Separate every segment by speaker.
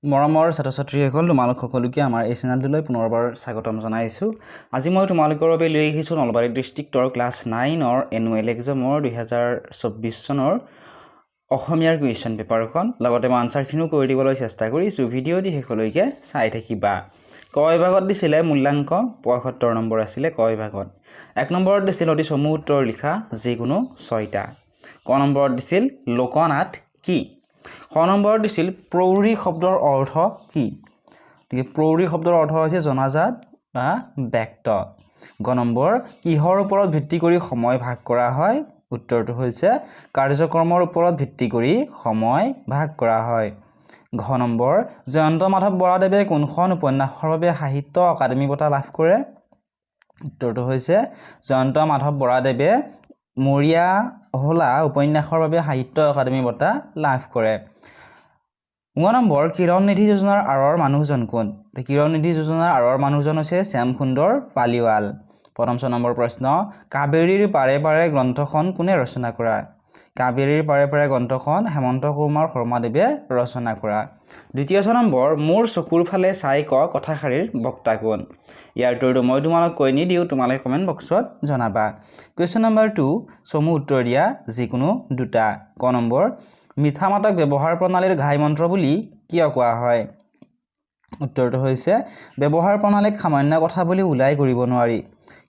Speaker 1: মৰমৰ ছাত্ৰ-ছাত্ৰীসকল তোমালোক সকলোকে আমাৰ এই চেনেলটোলৈ পুনৰবাৰ স্বাগতম জনাইছোঁ। আজি মই তোমালোকৰ বাবে লৈ আহিছোঁ নলবাৰী ডিষ্ট্ৰিক্টৰ ক্লাছ 9ৰ এনুৱেল এক্সামৰ 2024 চনৰ অসমীয়াৰ কুৱেশ্যন পেপাৰখন লগতে মই আনসাৰখিনিও কৰি দিবলৈ চেষ্টা কৰিছোঁ। ভিডিঅ'টি শেষলৈকে চাই থাকিবা। ক বিভাগত দিছিলে মূল্যাংক ৭৫ নম্বৰ আছিলে ক বিভাগত। ১ নম্বৰত দিছিল অতি চমু উত্তৰ লিখা যিকোনো 6টা। ক নম্বৰত দিছিল লোকনাথ কি? খ নম্বৰত দিছিল প্ৰৌঢ়ী শব্দৰ অৰ্থ কি? গতিকে প্ৰৌঢ়ী শব্দৰ অৰ্থ হৈছে জনাজাত বা ব্যক্ত। গ নম্বৰ কিহৰ ওপৰত ভিত্তি কৰি সময় ভাগ কৰা হয়? উত্তৰটো হৈছে কাৰ্যক্ৰমৰ ওপৰত ভিত্তি কৰি সময় ভাগ কৰা হয়। ঘ নম্বৰ জয়ন্ত মাধৱ বৰাদেৱে কোনখন উপন্যাসৰ বাবে সাহিত্য অকাডেমী বঁটা লাভ কৰে? উত্তৰটো হৈছে জয়ন্ত মাধৱ বৰাদেৱে মৰিয়া হোলা উপন্যাসৰ বাবে সাহিত্য অকাডেমী বঁটা লাভ কৰে। ঙ নম্বৰ কিৰণ নিধি যোজনাৰ আঁৰৰ মানুহজন কোন? কিৰণ নিধি যোজনাৰ আঁৰৰ মানুহজন হৈছে শ্যাম সুন্দৰ পালিৱাল। প্ৰথম 6 নম্বৰ প্ৰশ্ন কাবেৰীৰ পাৰে পাৰে গ্ৰন্থখন কোনে ৰচনা কৰা? কাবেৰীৰ পাৰে পাৰে গ্ৰন্থখন হেমন্ত কুমাৰ শৰ্মাদেৱে ৰচনা কৰা। দ্বিতীয় 6 নম্বৰ মোৰ চকুৰ ফালে চাই ক কথাষাৰিৰ বক্তা কোন? ইয়াৰ উত্তৰটো মই তোমালোক কৈ নিদিওঁ, তোমালোকে কমেণ্ট বক্সত জনাবা। কুৱেশ্যন নম্বৰ 2 চমু উত্তৰ দিয়া যিকোনো 2টা। ক নম্বৰ মিঠা মাতক ব্যৱহাৰ প্ৰণালীৰ ঘাই মন্ত্ৰ বুলি কিয় কোৱা হয়? উত্তৰটো হৈছে ব্যৱহাৰ প্ৰণালীক সামান্য কথা বুলি ওলাই কৰিব নোৱাৰি,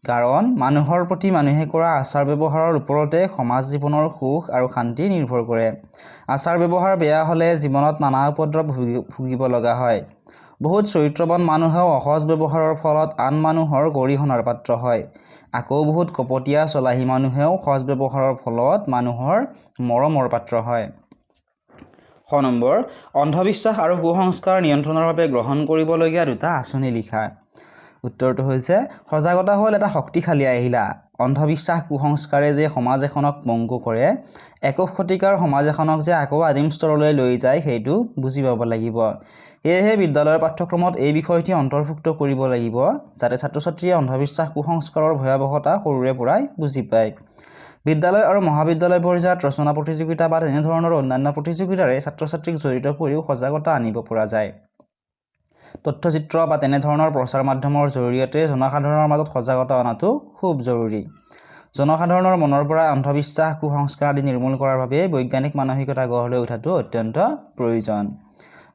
Speaker 1: কাৰণ মানুহৰ প্ৰতি মানুহে কৰা আচাৰ ব্যৱহাৰৰ ওপৰতে সমাজ জীৱনৰ সুখ আৰু শান্তি নিৰ্ভৰ কৰে। আচাৰ ব্যৱহাৰ বেয়া হ'লে জীৱনত নানা উপদ্ৰৱ ভুগিব লগা হয়। বহুত চৰিত্ৰৱান মানুহেও অসৎ ব্যৱহাৰৰ ফলত আন মানুহৰ গৰিহণাৰ পাত্ৰ হয়। আকৌ বহুত কপটীয়া চলাহী মানুহেও সৎ ব্যৱহাৰৰ ফলত মানুহৰ মৰমৰ পাত্ৰ হয়। খ নম্বৰ অন্ধবিশ্বাস আৰু কুসংস্কাৰ নিয়ন্ত্ৰণৰ বাবে গ্ৰহণ কৰিবলগীয়া 2টা আঁচনি লিখা। উত্তৰটো হৈছে সজাগতা হ'ল এটা শক্তিশালী আহিলা। অন্ধবিশ্বাস কুসংস্কাৰে যে সমাজ এখনক পংগু কৰে, 21 শতিকাৰ সমাজ এখনক যে আকৌ আদিম স্তৰলৈ লৈ যায় সেইটো বুজি পাব লাগিব। সেয়েহে বিদ্যালয়ৰ পাঠ্যক্ৰমত এই বিষয়টি অন্তৰ্ভুক্ত কৰিব লাগিব, যাতে ছাত্ৰ ছাত্ৰীয়ে অন্ধবিশ্বাস কুসংস্কাৰৰ ভয়াৱহতা সৰুৰে পৰাই বুজি পায়। বিদ্যালয় আৰু মহাবিদ্যালয় পৰ্যায়ত ৰচনা প্ৰতিযোগিতা বা তেনেধৰণৰ অন্যান্য প্ৰতিযোগিতাৰে ছাত্ৰ ছাত্ৰীক জড়িত কৰিও সজাগতা আনিব পৰা যায়। তথ্যচিত্ৰ বা তেনেধৰণৰ প্ৰচাৰ মাধ্যমৰ জৰিয়তে জনসাধাৰণৰ মাজত সজাগতা অনাটো খুব জৰুৰী। জনসাধাৰণৰ মনৰ পৰা অন্ধবিশ্বাস কুসংস্কাৰ আদি নিৰ্মূল কৰাৰ বাবে বৈজ্ঞানিক মানসিকতা গঢ় লৈ উঠাটো অত্যন্ত প্ৰয়োজন।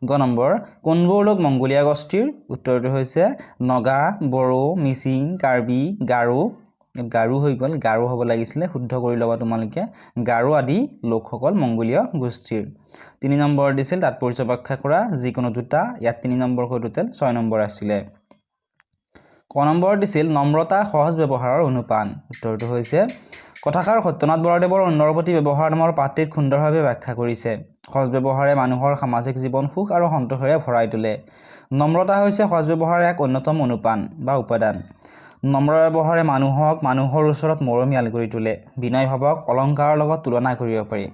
Speaker 1: গ নম্বৰ কোনবোৰ লোক মংগোলীয়া গোষ্ঠীৰ? উত্তৰটো হৈছে নগা, বড়ো, মিচিং, কাৰ্বি, গাৰো হৈ গ'ল, গাৰো হ'ব লাগিছিলে, শুদ্ধ কৰি ল'বা তোমালোকে। গাৰো আদি লোকসকল মংগোলীয় গোষ্ঠীৰ। 3 নম্বৰ দিছিল তাৎপৰ্য ব্যাখ্যা কৰা যিকোনো 2টা। ইয়াত 3 নম্বৰকৈ টোটেল 6 নম্বৰ আছিলে। ক নম্বৰ দিছিল নম্ৰতা সহজ ব্যৱহাৰৰ অনুপান। উত্তৰটো হৈছে কথাষাৰ সত্যনাথ বৰাদেৱৰ অন্যৰ প্ৰতি ব্যৱহাৰ নামৰ পাঠটিত সুন্দৰভাৱে ব্যাখ্যা কৰিছে। সহজ ব্যৱহাৰে মানুহৰ সামাজিক জীৱন সুখ আৰু সন্তোষেৰে ভৰাই তোলে। নম্ৰতা হৈছে সহজ ব্যৱহাৰৰ এক অন্যতম অনুপান বা উপাদান। নম্ৰ ব্যৱহাৰে মানুহৰ ওচৰত মৰমীয়াল কৰি তোলে। বিনয় ভাৱক অলংকাৰৰ লগত তুলনা কৰিব পাৰি।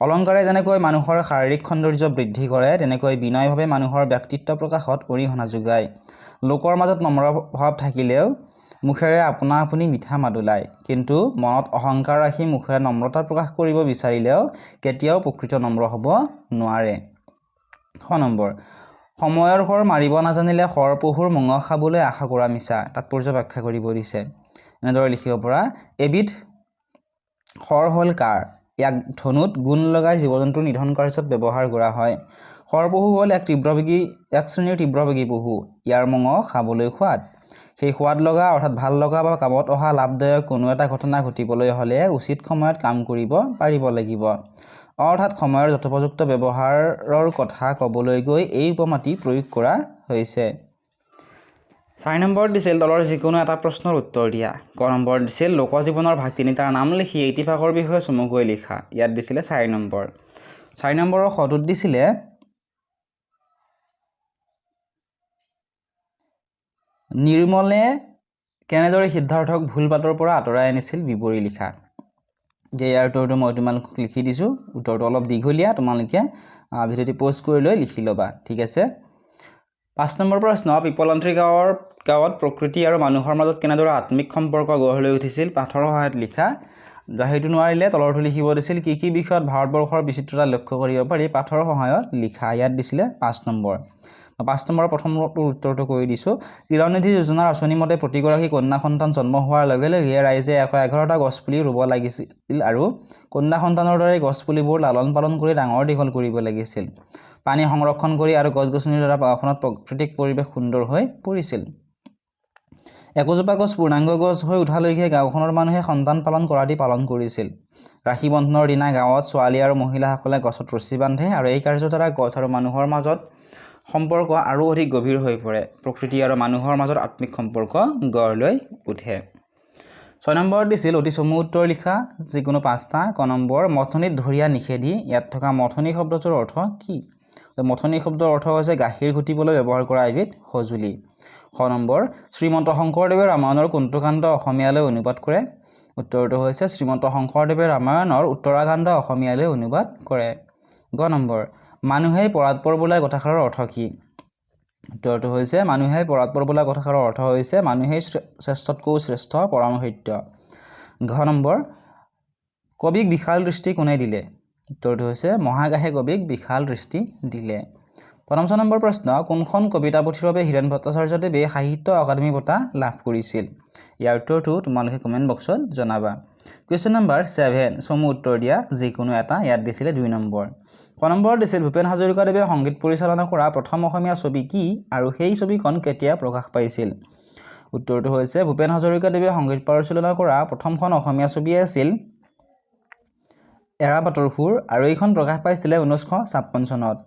Speaker 1: অলংকাৰে যেনেকৈ মানুহৰ শাৰীৰিক সৌন্দৰ্য বৃদ্ধি কৰে, তেনেকৈ বিনয় ভাৱে মানুহৰ ব্যক্তিত্ব প্ৰকাশত অৰিহণা যোগায়। লোকৰ মাজত নম্ৰ ভাৱ থাকিলেও মুখেৰে আপনা আপুনি মিঠা মাত ওলায়, কিন্তু মনত অহংকাৰ ৰাখি মুখেৰে নম্ৰতা প্ৰকাশ কৰিব বিচাৰিলেও কেতিয়াও প্ৰকৃত নম্ৰ হ'ব নোৱাৰে। খ নম্বৰ সময়ৰ শৰ মাৰিব নাজানিলে শৰ পহুৰ মঙহ খাবলৈ আশা কৰা মিছা। তাৎপৰ্য ব্যাখ্যা কৰিব দিছে। এনেদৰে লিখিব পৰা এবিধ শৰ হ'ল কাৰ? ইয়াক ধনুত গুণ লগাই জীৱ জন্তুৰ নিধন কাৰ্যত ব্যৱহাৰ কৰা হয়। শৰ পহু হ'ল এক শ্ৰেণীৰ তীব্ৰবেগী পহু। ইয়াৰ মঙহ খাবলৈ সোৱাদ। সেই সোৱাদ লগা অৰ্থাৎ ভাল লগা বা কামত অহা লাভদায়ক কোনো এটা ঘটনা ঘটিবলৈ হ'লে উচিত সময়ত কাম কৰিব পাৰিব লাগিব। অৰ্থাৎ সময়ৰ যথোপযুক্ত ব্যৱহাৰৰ কথা ক'বলৈ গৈ এই উপমাটি প্ৰয়োগ কৰা হৈছে। 4 নম্বৰ দিছিল তলৰ যিকোনো এটা প্ৰশ্নৰ উত্তৰ দিয়া। ক নম্বৰ দিছিল লোকজীৱনৰ ভাগ 3টাৰ নাম লিখি ইতিহাসৰ বিষয়ে চমুকৈ লিখা। ইয়াত দিছিলে 4 নম্বৰ। 4 নম্বৰৰ খটোত দিছিলে নিৰ্মলে কেনেদৰে সিদ্ধাৰ্থক ভুল বাটৰ পৰা আঁতৰাই আনিছিল বিৱৰি লিখা। যে ইয়াৰ উত্তৰটো মই তোমালোকক লিখি দিছোঁ। উত্তৰটো অলপ দীঘলীয়া, তোমালোকে ভিডিঅ'টি প'জ কৰি লৈ লিখি ল'বা, ঠিক আছে। 5 নম্বৰ প্ৰশ্ন পিপলন্থ্ৰী গাঁৱত প্ৰকৃতি আৰু মানুহৰ মাজত কেনেদৰে আত্মিক সম্পৰ্ক গঢ় লৈ উঠিছিল? পাঠৰ সহায়ত লিখা। সেইটো নোৱাৰিলে তলৰটো লিখিব দিছিল কি বিষয়ত ভাৰতবৰ্ষৰ বিচিত্ৰতা লক্ষ্য কৰিব পাৰি পাঠৰ সহায়ত লিখা ইয়াত দিছিলে 5 নম্বৰ 5 নম্বৰ প্ৰথমটো উত্তৰটো কৰি দিছো কিৰণনিধি যোজনাৰ আঁচনি মতে প্ৰতিগৰাকী কন্যা সন্তান জন্ম হোৱাৰ লগে লগে ৰাইজে 111টা গছ পুলি ৰুব লাগিছিল আৰু কন্যা সন্তানৰ দৰে গছ পুলিবোৰ লালন পালন কৰি ডাঙৰ দীঘল কৰিব লাগিছিল পানী সংৰক্ষণ কৰি আৰু গছ-গছনিৰ দ্বাৰা গাঁওখনত প্ৰাকৃতিক পৰিৱেশ সুন্দৰ হৈ পৰিছিল একোজোপা গছ পূৰ্ণাংগ গছ হৈ উঠালৈকে গাঁওখনৰ মানুহে সন্তান পালন কৰাদি পালন কৰিছিল ৰাখি বন্ধনৰ দিনা গাঁৱত ছোৱালী আৰু মহিলাসকলে গছত ৰছী বান্ধে আৰু এই কাৰ্যৰ দ্বাৰা গছ আৰু মানুহৰ মাজত সম্পৰ্ক আৰু অধিক গভীৰ হৈ পৰে প্ৰকৃতি আৰু মানুহৰ মাজত আত্মিক সম্পৰ্ক গঢ় লৈ উঠে 6 নম্বৰত দিছিল অতি চমু উত্তৰ লিখা যিকোনো 5টা ক নম্বৰ মথনিত ধৰিয়া নিষেধি ইয়াত থকা মথনি শব্দটোৰ অৰ্থ কি মথনি শব্দৰ অৰ্থ হৈছে গাখীৰ ঘুটিবলৈ ব্যৱহাৰ কৰা এবিধ সঁজুলি 6 নম্বৰ শ্ৰীমন্ত শংকৰদেৱে ৰামায়ণৰ কোনটো কাণ্ড অসমীয়ালৈ অনুবাদ কৰে উত্তৰটো হৈছে শ্ৰীমন্ত শংকৰদেৱে ৰামায়ণৰ উত্তৰাখণ্ড অসমীয়ালৈ অনুবাদ কৰে গ নম্বৰ মানুহেই পৰাৎপৰ বোলা কথাষাৰৰ অৰ্থ কি উত্তৰটো হৈছে মানুহেই পৰাৎপৰ বোলা কথাষাৰৰ অৰ্থ হৈছে মানুহেই শ্ৰেষ্ঠতকৈ শ্ৰেষ্ঠ পৰম সত্য ঘ নম্বৰ কবিক বিশাল দৃষ্টি কোনে দিলে উত্তৰটো হৈছে মহাকাশে কবিক বিশাল দৃষ্টি দিলে 5 নম্বৰ প্ৰশ্ন কোনখন কবিতা পুথিৰ বাবে হীৰেণ ভট্টাচাৰ্যদেৱে সাহিত্য অকাডেমী বঁটা লাভ কৰিছিল ইয়াৰ উত্তৰটো তোমালোকে কমেন্ট বক্সত জনাবা কুৱেশ্যন নম্বৰ 7 চমু উত্তৰ দিয়া যিকোনো এটা ইয়াত দিছিলে 2 নম্বৰ ক নম্বৰ দিছিল ভূপেন হাজৰিকাদেৱে সংগীত পৰিচালনা কৰা প্ৰথম অসমীয়া ছবি কি আৰু সেই ছবিখন কেতিয়া প্ৰকাশ পাইছিল উত্তৰটো হৈছে ভূপেন হাজৰিকাদেৱে সংগীত পৰিচালনা কৰা প্ৰথমখন অসমীয়া ছবি আছিল এৰাপাতৰ সুৰ আৰু এইখন প্ৰকাশ পাইছিলে 1956 চনত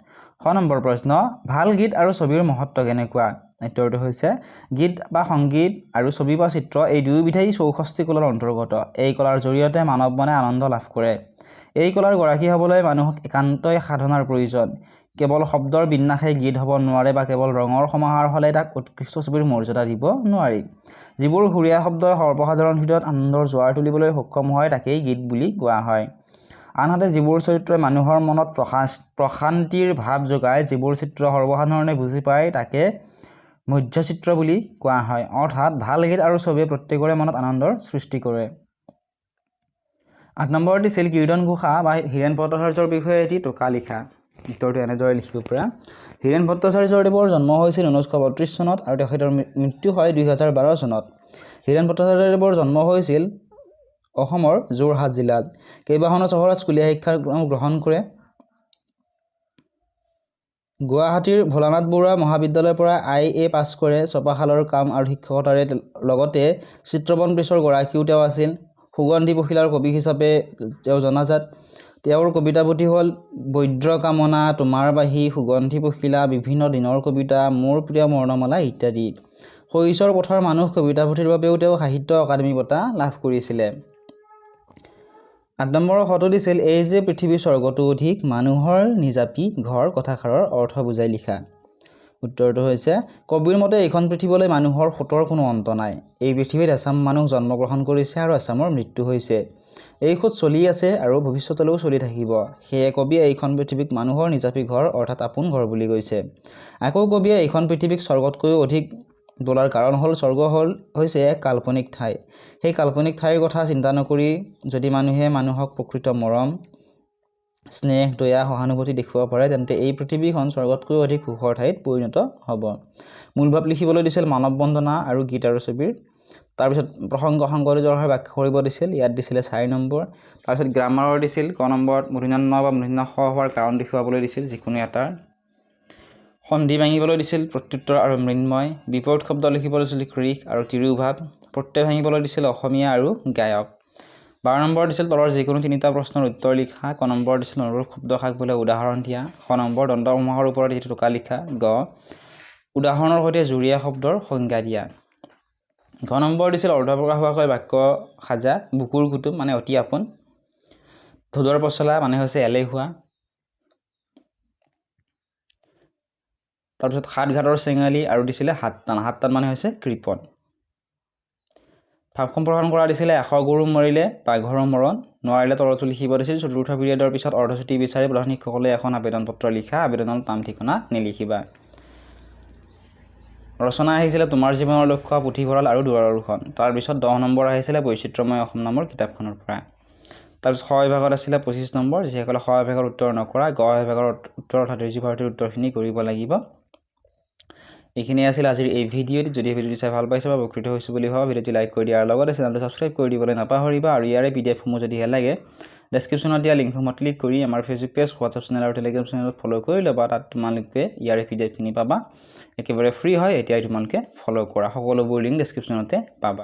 Speaker 1: 6 নম্বৰ প্ৰশ্ন ভাল গীত আৰু ছবিৰ মহত্ব কেনেকুৱা উত্তৰটো হৈছে গীত বা সংগীত আৰু ছবি বা চিত্ৰ এই দুয়োবিধেই 64 কলাৰ অন্তৰ্গত এই কলাৰ জৰিয়তে মানৱ মনে আনন্দ লাভ কৰে এই কলাৰ গৰাকী হ'বলৈ মানুহক একান্তই সাধনাৰ প্ৰয়োজন কেৱল শব্দৰ বিন্যাসে গীত হ'ব নোৱাৰে বা কেৱল ৰঙৰ সমাহাৰ হ'লে তাক উৎকৃষ্ট ছবিৰ মৰ্যাদা দিব নোৱাৰি যিবোৰ সুৰীয়া শব্দই সৰ্বসাধাৰণ হৃদয়ত আনন্দৰ জোৱাৰ তুলিবলৈ সক্ষম হয় তাকেই গীত বুলি কোৱা হয় আনহাতে যিবোৰ চৰিত্ৰই মানুহৰ মনত প্ৰশান্তিৰ ভাৱ যোগায় যিবোৰ চিত্ৰ সৰ্বসাধাৰণে বুজি পায় তাকে মধ্যচিত্ৰ বুলি কোৱা হয় অৰ্থাৎ ভাল গীত আৰু ছবিয়ে প্ৰত্যেকৰে মনত আনন্দৰ সৃষ্টি কৰে 8 নম্বৰ দিছিল কীৰ্তন ঘোষা বা হীৰেণ ভট্টাচাৰ্যৰ বিষয়ে এটি টোকা লিখা উত্তৰটো এনেদৰে লিখিব পৰা হীৰেণ ভট্টাচাৰ্যদেৱৰ জন্ম হৈছিল 1932 চনত আৰু তেখেতৰ মৃত্যু হয় 2012 চনত হীৰেণ ভট্টাচাৰ্যদেৱৰ জন্ম হৈছিল অসমৰ যোৰহাট জিলাত কেইবাখনো চহৰত স্কুলীয়া শিক্ষা গ্ৰহণ কৰে গুৱাহাটীৰ ভোলানাথ বৰুৱা মহাবিদ্যালয়ৰ পৰা IA পাছ কৰে ছপাশালৰ কাম আৰু শিক্ষকতাৰে লগতে চিত্ৰবন প্ৰেছৰ গৰাকীও তেওঁ আছিল সুগন্ধি পখিলাৰ কবি হিচাপে তেওঁ জনাজাত তেওঁৰ কবিতা পুথি হ'ল বৈদ্য কামনা তোমাৰ বাহি সুগন্ধি পখিলা বিভিন্ন দিনৰ কবিতা মোৰ প্ৰিয় মৰ্ণমালা ইত্যাদি শৈশৰ পথাৰ মানুহ কবিতা পুথিৰ বাবেও তেওঁ সাহিত্য অকাডেমী বঁটা লাভ কৰিছিলে 8 নম্বৰ হতো দিছিল এই যে পৃথিৱী স্বৰ্গটো অধিক মানুহৰ নিজাপি ঘৰ কথাষাৰৰ অৰ্থ বুজাই লিখা উত্তৰটো হৈছে কবিৰ মতে এইখন পৃথিৱীলৈ মানুহৰ খুঁতৰ কোনো অন্ত নাই এই পৃথিৱীত এচাম মানুহ জন্মগ্ৰহণ কৰিছে আৰু এচামৰ মৃত্যু হৈছে এই খুঁত চলি আছে আৰু ভৱিষ্যতলৈও চলি থাকিব সেয়ে কবিয়ে এইখন পৃথিৱীক মানুহৰ নিজাপি ঘৰ অৰ্থাৎ আপোন ঘৰ বুলি কৈছে আকৌ কবিয়ে এইখন পৃথিৱীক স্বৰ্গতকৈও অধিক বলাৰ কাৰণ হ'ল স্বৰ্গ হৈছে এক কাল্পনিক ঠাই সেই কাল্পনিক ঠাইৰ কথা চিন্তা নকৰি যদি মানুহে মানুহক প্ৰকৃত মৰম স্নেহ দয়া সহানুভূতি দেখুৱাব পাৰে তেন্তে এই পৃথিৱীখন স্বৰ্গতকৈ অধিক সুখৰ ঠাইত পৰিণত হ'ব মূলভাৱ লিখিবলৈ দিছিল মানৱ বন্দনা আৰু গীত আৰু ছবিৰ তাৰপিছত প্ৰসংগ সংকলিতৰ ব্যাখ্যা কৰিব দিছিল ইয়াত দিছিলে 4 নম্বৰ তাৰপিছত গ্ৰামাৰৰ দিছিল ক নম্বৰত মূৰ্ধন্য বা মূৰ্ধন্য খ হোৱাৰ কাৰণ দেখুৱাবলৈ দিছিল যিকোনো এটাৰ সন্ধি ভাঙিবলৈ দিছিল প্ৰত্যুত্তৰ আৰু মৃন্ময় বিপৰীত শব্দ লিখিবলৈ দিছিল ক্ৰিক আৰু তিৰুভাৱ প্ৰত্যয় ভাঙিবলৈ দিছিল অসমীয়া আৰু গায়ক 12 নম্বৰ দিছিল তলৰ যিকোনো তিনিটা প্ৰশ্নৰ উত্তৰ লিখা ক নম্বৰ দিছিল অনুৰূপ শব্দ শাক বোলে উদাহৰণ দিয়া খ নম্বৰ দন্তসমূহৰ ওপৰত এটি টোকা লিখা গ উদাহৰণৰ সৈতে জুৰীয়া শব্দৰ সংজ্ঞা দিয়া ঘ নম্বৰ দিছিল অৰ্ধপ্ৰকাশ হোৱাকৈ বাক্য সাজা বুকুৰ কুটুম মানে অতি আপোন ধুদৰ পচলা মানে হৈছে এলেহুৱা তাৰপিছত সাত ঘাটৰ চেঙালী আৰু দিছিলে হাত টান মানে হৈছে কৃপণ ভাৱ সম্প্ৰসাৰণ কৰা দিছিলে এশ গৰু মৰিলে বাঘৰৰ মৰণ নোৱাৰিলে তলতো লিখিব দিছিল চতুৰ্থ পিৰিয়ডৰ পিছত অৰ্ধচুটি বিচাৰি প্ৰধান শিক্ষকলৈ এখন আবেদন পত্ৰ লিখা আবেদনত নাম ঠিকনা নিলিখিবা ৰচনা আহিছিলে তোমাৰ জীৱনৰ লক্ষ্য পুথিভঁৰাল আৰু দুৱাৰৰ দুখন তাৰপিছত 10 নম্বৰ আহিছিলে বৈচিত্ৰময় অসম নামৰ কিতাপখনৰ পৰা তাৰপিছত খ বিভাগত আছিলে 25 নম্বৰ যিসকলে খ বিভাগৰ উত্তৰ নকৰা গ বিভাগৰ উত্তৰ অৰ্থাৎ ৰিজিভাৰটিৰ উত্তৰখিনি কৰিব লাগিব এইখিনি আছিল আজিৰ এই ভিডিঅ'টি যদি ভিডিঅ'টি চাই ভাল পাইছে বা উপকৃত হৈছে বুলি ভাবা ভিডিঅ'টি লাইক কৰি দিয়াৰ লগতে চেনেলটো সাবস্ক্ৰাইব কৰি দিবলৈ নাপাহৰিবা আৰু ইয়াৰে পিডিএফ সমূহ যদি লাগে ডেসক্ৰিপচনত দিয়া লিংকসমূহত ক্লিক কৰি আমাৰ ফেচবুক পেজ হোৱাটছআপ চেনেল আৰু টেলিগ্ৰাম চেনেলত ফলো কৰি ল'বা তাত তোমালোকে ইয়াৰে পিডিএফ খিনি পাবা একেবাৰে ফ্ৰী হয় এতিয়াই তোমালোকে ফলো কৰা সকলোবোৰ লিংক ডেসক্ৰিপচনতে পাবা